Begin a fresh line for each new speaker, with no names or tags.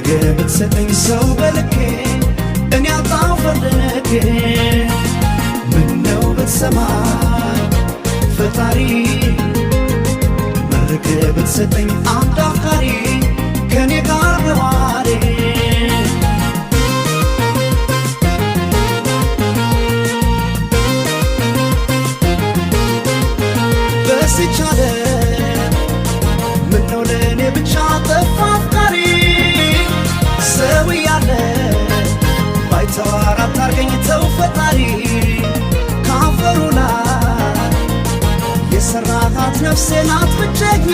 መርገህ ብትሰጠኝ ሰው በልኬ እኔ አጣሁ ፈልጌ ምነው ብትሰማኝ ፈጣሪ መርገህ ብትሰጠኝ አንድ አፍቃሪ ከኔ ጋር ነዋሪ በስቻለ ምነው ለእኔ ብቻ ጠፋ አፍቃሪ ሰው እያለ ባይተዋር አታርገኝ ተው ፈጣሪ ካፈሩ ላይ የሰራሃት ነፍሴ ናት ብቸኛ